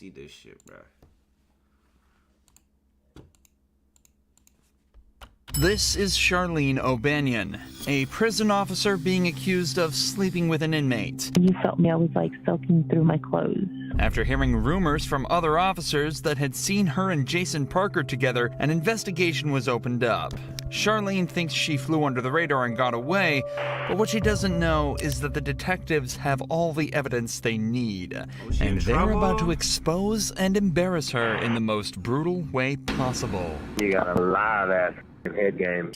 see this shit, bro. This is Charlene O'Banion, a prison officer being accused of sleeping with an inmate. You felt me, I was like soaking through my clothes. After hearing rumors from other officers that had seen her and Jason Parker together, an investigation was opened up. Charlene thinks she flew under the radar and got away, but what she doesn't know is that the detectives have all the evidence they need, and they're about to expose and embarrass her in the most brutal way possible. You got a lot of that head game.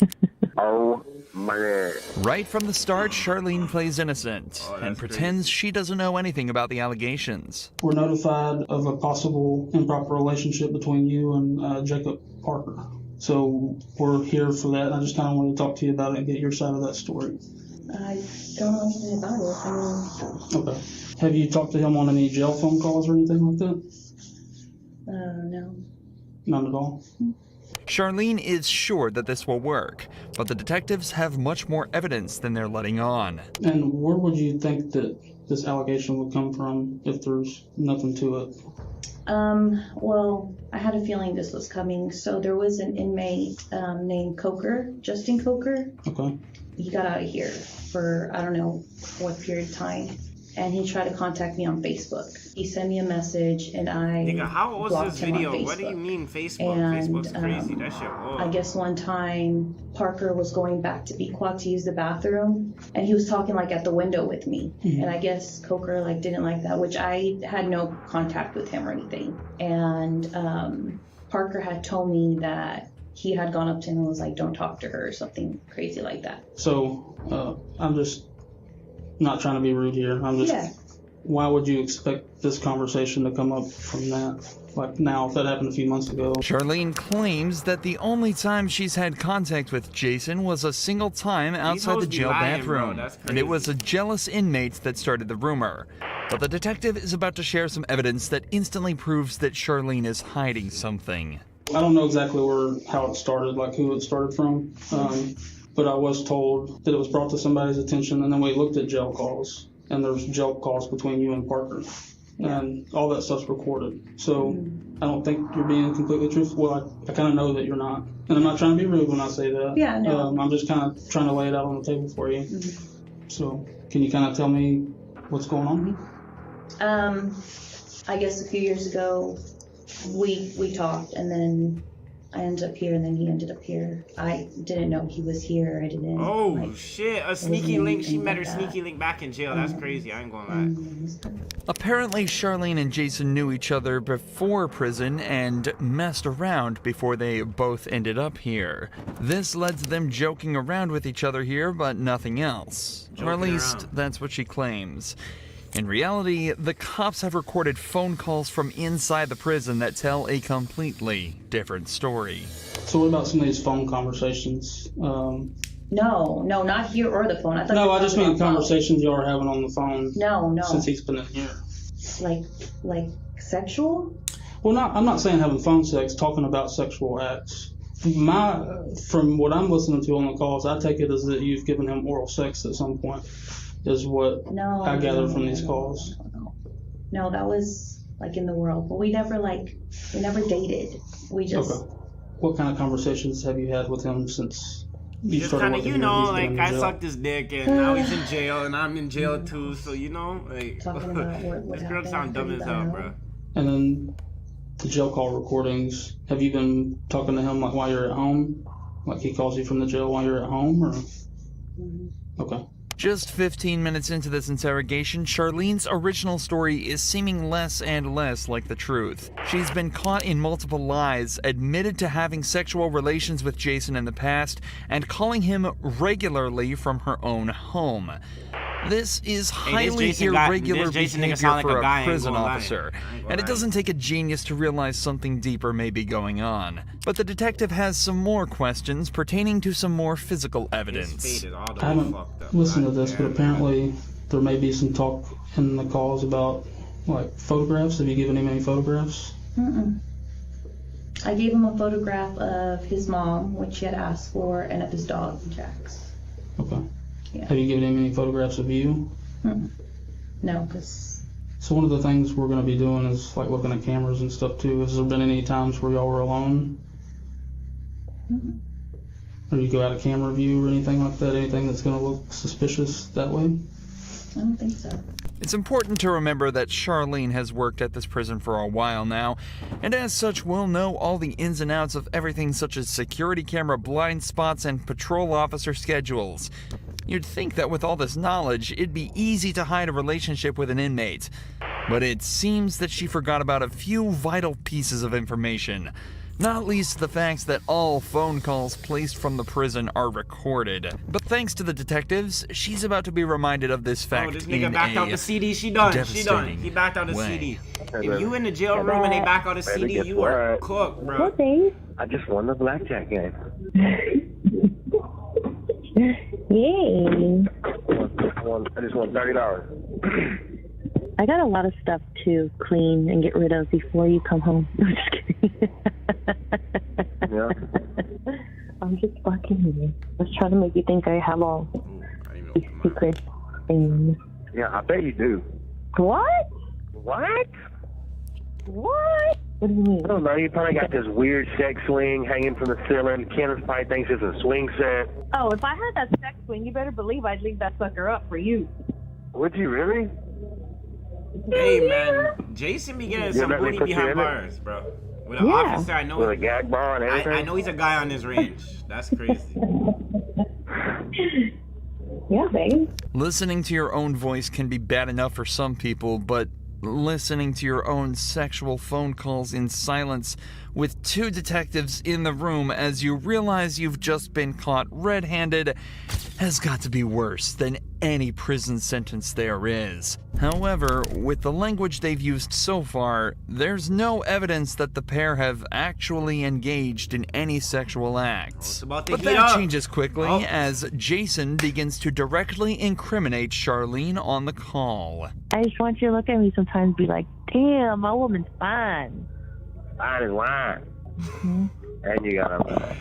Oh my God. Right from the start, Charlene plays innocent and pretends she doesn't know anything about the allegations. We're notified of a possible improper relationship between you and Jacob Parker. So we're here for that. I just kind of want to talk to you about it and get your side of that story. I don't know anything about it. Okay. Have you talked to him on any jail phone calls or anything like that? No. None at all? Charlene is sure that this will work, but the detectives have much more evidence than they're letting on. And where would you think that this allegation would come from if there's nothing to it? Well, I had a feeling this was coming. So there was an inmate named Coker, Justin Coker. Okay. He got out of here for, I don't know what period of time. And he tried to contact me on Facebook. He sent me a message and I Nigga, how old is this video? On What do you mean Facebook? And, Facebook's crazy. That shit old. I guess one time Parker was going back to Pequot to use the bathroom and he was talking like at the window with me. Mm-hmm. And I guess Coker like didn't like that, which I had no contact with him or anything. And Parker had told me that he had gone up to him and was like, don't talk to her or something crazy like that. So I'm just not trying to be rude here. I'm just, yeah. Why would you expect this conversation to come up from that? Like now, if that happened a few months ago. Charlene claims that the only time she's had contact with Jason was a single time outside the jail bathroom, and it was a jealous inmate that started the rumor. But the detective is about to share some evidence that instantly proves that Charlene is hiding something. I don't know exactly how it started, like who it started from, but I was told that it was brought to somebody's attention, and then we looked at jail calls, and there's jail calls between you and Parker, and all that stuff's recorded. So I don't think you're being completely truthful. Well, I kind of know that you're not, and I'm not trying to be rude when I say that. Yeah, no. I'm just kind of trying to lay it out on the table for you. So can you kind of tell me what's going on? I guess a few years ago, we talked, and then I ended up here, and then he ended up here. I didn't know he was here. I didn't. Oh, shit. A sneaky link. She met her sneaky link back in jail. That's crazy. I ain't gonna lie. Apparently, Charlene and Jason knew each other before prison and messed around before they both ended up here. This led to them joking around with each other here, but nothing else. Or at least, that's what she claims. In reality, the cops have recorded phone calls from inside the prison that tell a completely different story. So what about some of these phone conversations? No, not here or the phone. I just mean conversations y'all are having on the phone. No. Since he's been in here. Like sexual? Well, I'm not saying having phone sex, talking about sexual acts. From what I'm listening to on the calls, I take it as that you've given him oral sex at some point. Is what I gather from these calls. No, that was like in the world, but we never dated. We just. Okay. What kind of conversations have you had with him since you just started kind of, working here? like I sucked his dick and now he's in jail and I'm in jail too. So like talking about what this girl sound dumb as hell, bro. And then the jail call recordings. Have you been talking to him like while you're at home? Like he calls you from the jail while you're at home, or? Okay. Just 15 minutes into this interrogation, Charlene's original story is seeming less and less like the truth. She's been caught in multiple lies, admitted to having sexual relations with Jason in the past, and calling him regularly from her own home. This is highly irregular behavior for a prison officer, and it doesn't take a genius to realize something deeper may be going on. But the detective has some more questions pertaining to some more physical evidence. I haven't listened to this, but apparently there may be some talk in the calls about like photographs. Have you given him any photographs? I gave him a photograph of his mom, which he had asked for, and of his dog, Jax. Okay. Yeah. Have you given him any photographs of you? No, because So one of the things we're going to be doing is like looking at cameras and stuff too. Has there been any times where y'all were alone? Or you go out of camera view or anything like that? Anything that's going to look suspicious that way? I don't think so. It's important to remember that Charlene has worked at this prison for a while now, and as such will know all the ins and outs of everything such as security camera blind spots and patrol officer schedules. You'd think that with all this knowledge, it'd be easy to hide a relationship with an inmate. But it seems that she forgot about a few vital pieces of information. Not least the fact that all phone calls placed from the prison are recorded. But thanks to the detectives, she's about to be reminded of this fact this in nigga backed out the CD. She done. He backed out the CD. If you in the jail room and they back out the CD, you are cooked, bro. I just won the blackjack game. Yay. I just won $30. I got a lot of stuff to clean and get rid of before you come home. I'm just kidding. Yeah. I'm just fucking with you. I was trying to make you think I have all these secret things. Yeah, I bet you do. What? What? What? What do you mean? I don't know. You probably got this weird sex swing hanging from the ceiling. Kenneth probably thinks it's a swing set. Oh, if I had that sex swing, you better believe I'd leave that sucker up for you. Would you really? Hey, man. Jason be getting some booty behind bars, bro. With an officer, I know. With a gag bar and everything? I know he's a guy on his range. That's crazy. Yeah, babe. Listening to your own voice can be bad enough for some people, but listening to your own sexual phone calls in silence with two detectives in the room as you realize you've just been caught red-handed has got to be worse than any prison sentence there is. However, with the language they've used so far, there's no evidence that the pair have actually engaged in any sexual acts. But that changes quickly as Jason begins to directly incriminate Charlene on the call. I just want you to look at me sometimes and be like, damn, my woman's fine. Fine as wine. And you got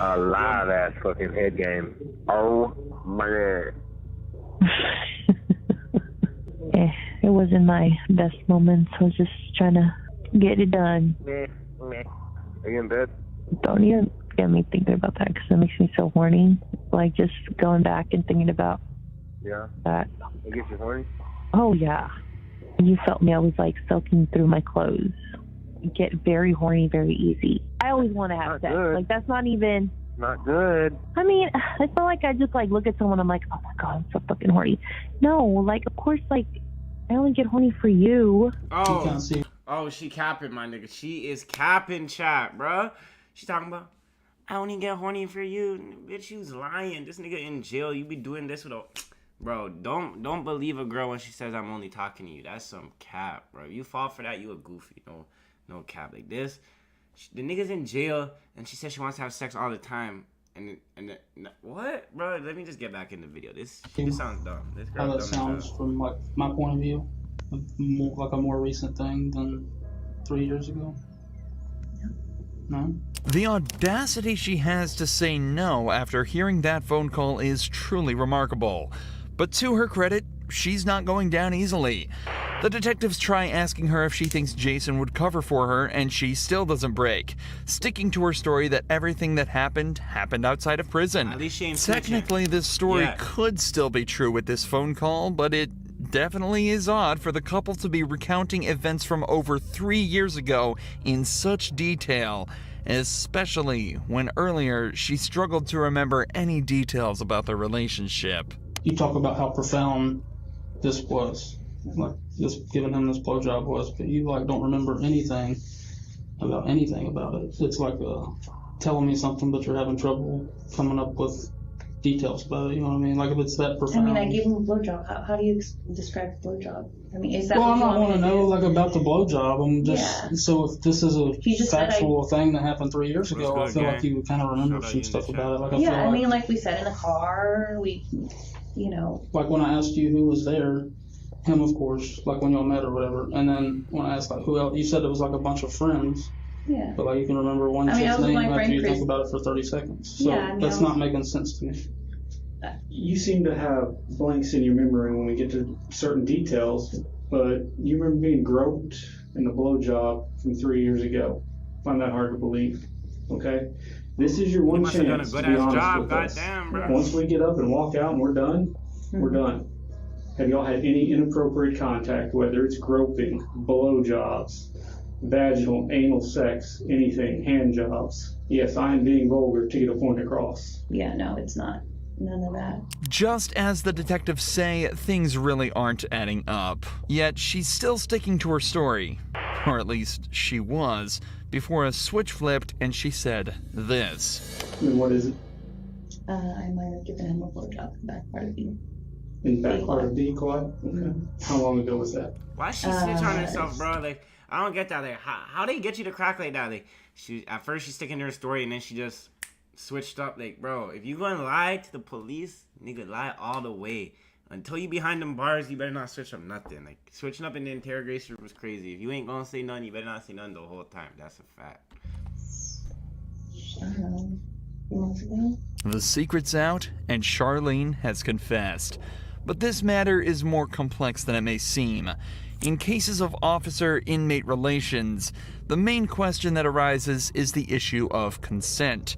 a live ass fucking head game. Oh my god. Yeah, it wasn't my best moments. I was just trying to get it done. Are you in bed? Don't even get me thinking about that because it makes me so horny. Like just going back and thinking about that. It gets you horny? Oh yeah. You felt me. I was like soaking through my clothes. Get very horny very easy. I always want to have sex. Like that's not even. Not good. I mean, it's not like I just like look at someone. I'm like, oh my god, I'm so fucking horny. No, like of course, like I only get horny for you. Oh, she capping, my nigga. She is capping, chat, bro. She talking about I only get horny for you, bitch. You was lying. This nigga in jail. You be doing this with a. Bro, don't believe a girl when she says I'm only talking to you. That's some cap, bro. If you fall for that, you a goofy. No cap like this. The nigga's in jail, and she says she wants to have sex all the time. And what, bro? Let me just get back in the video. This sounds dumb. This girl how that sounds from like my point of view, like a more recent thing than 3 years ago. No. The audacity she has to say no after hearing that phone call is truly remarkable. But to her credit, she's not going down easily. The detectives try asking her if she thinks Jason would cover for her, and she still doesn't break, sticking to her story that everything that happened outside of prison. At least she ain't Technically, this story could still be true with this phone call, but it definitely is odd for the couple to be recounting events from over 3 years ago in such detail, especially when earlier she struggled to remember any details about their relationship. You talk about how profound this was. Like just giving him this blowjob was, but you like don't remember anything about it. It's like telling me something, but you're having trouble coming up with details about it. You know what I mean? Like if it's that profound. I mean, I gave him a blowjob. How do you describe blowjob? I mean, is that? Well, what I want to know like about the blowjob. I'm just so if this is a factual thing that happened 3 years ago, I feel like you would kind of remember some stuff about it. Like I feel I mean, like we said in the car, Like when I asked you who was there. Him, of course, like when y'all met or whatever. And then when I asked like who else, you said it was like a bunch of friends. Yeah. But like you can remember one chick's name after you think about it for 30 seconds. So that's not making sense to me. You seem to have blanks in your memory when we get to certain details. but you remember being groped in the blowjob from 3 years ago. Find that hard to believe. Okay? This is your one must have done a chance to good be ass honest job, with us. goddamn, bro. Once we get up and walk out and we're done, we're done. Have y'all had any inappropriate contact, whether it's groping, blowjobs, vaginal, anal sex, anything, hand jobs? Yes, I am being vulgar to get a point across. Yeah, no, it's not. None of that. Just as the detectives say, things really aren't adding up. Yet she's still sticking to her story. Or at least she was, before a switch flipped and she said this. And what is it? I might have given him a blowjob in the back part of the In the back part of the quad? Okay. How long ago was that? Why she snitch on herself, bro? Like, I don't get that. Like, how they get you to crack like that? Like, at first she's sticking to her story, and then she just switched up. Like, bro, if you gonna lie to the police, nigga, lie all the way. Until you behind them bars, you better not switch up nothing. Like, switching up in the interrogation room was crazy. If you ain't gonna say nothing, you better not say nothing the whole time. That's a fact. The secret's out, and Charlene has confessed. But this matter is more complex than it may seem. In cases of officer-inmate relations, the main question that arises is the issue of consent.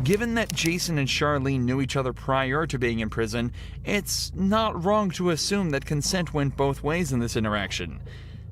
Given that Jason and Charlene knew each other prior to being in prison, it's not wrong to assume that consent went both ways in this interaction.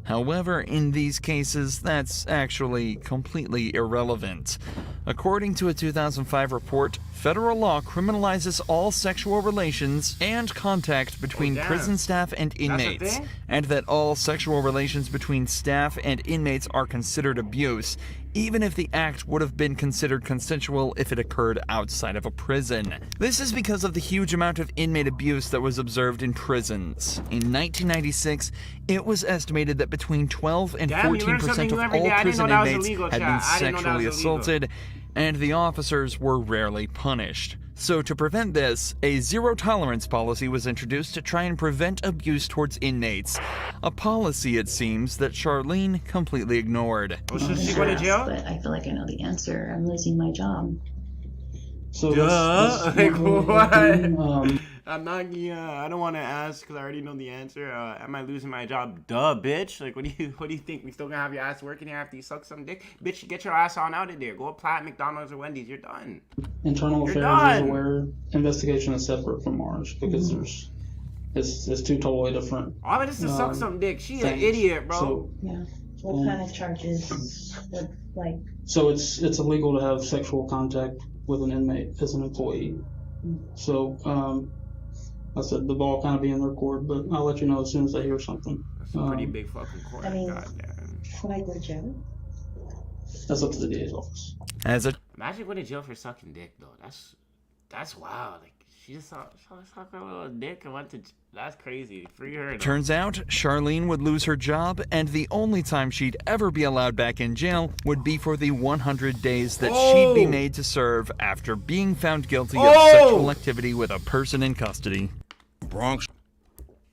However, in these cases, that's actually completely irrelevant. According to a 2005 report, federal law criminalizes all sexual relations and contact between prison staff and inmates, and that all sexual relations between staff and inmates are considered abuse, even if the act would have been considered consensual if it occurred outside of a prison. This is because of the huge amount of inmate abuse that was observed in prisons. In 1996, it was estimated that between 12 and 14% of all prison inmates had been sexually assaulted, and the officers were rarely punished. So to prevent this, a zero-tolerance policy was introduced to try and prevent abuse towards inmates. A policy, it seems, that Charlene completely ignored. Oh, should she go to jail? But I feel like I know the answer. I'm losing my job. So Like, what? I'm not, I don't want to ask because I already know the answer. Am I losing my job? Duh, bitch. Like, what do you think? We still gonna have your ass working here after you suck some dick? Bitch, get your ass on out of there. Go apply at McDonald's or Wendy's. You're done. Internal Affairs is aware. Investigation is separate from ours because it's two totally different. All of this is suck some dick. She an things. idiot, bro. So, Yeah. What kind of charges would, like... So it's illegal to have sexual contact with an inmate as an employee. So, I said the ball kind of be in their court, but I'll let you know as soon as I hear something. That's a pretty big fucking court. I mean, goddamn. should I go to jail? That's up to the DA's office. Imagine going to jail for sucking dick, though. That's wild. Like, she just sucked her little dick and went to... That's crazy. Free her. Though. Turns out, Charlene would lose her job, and the only time she'd ever be allowed back in jail would be for the 100 days that she'd be made to serve after being found guilty of sexual activity with a person in custody. Bronx.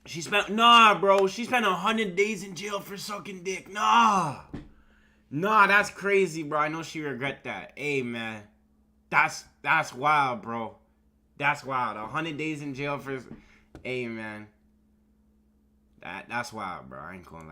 She spent 100 days in jail for sucking dick. Nah, that's crazy, bro. I know she regret that. Hey, man, that's wild, bro. That's wild. 100 days in jail for... Hey, man. That's wild, bro. I ain't gonna lie.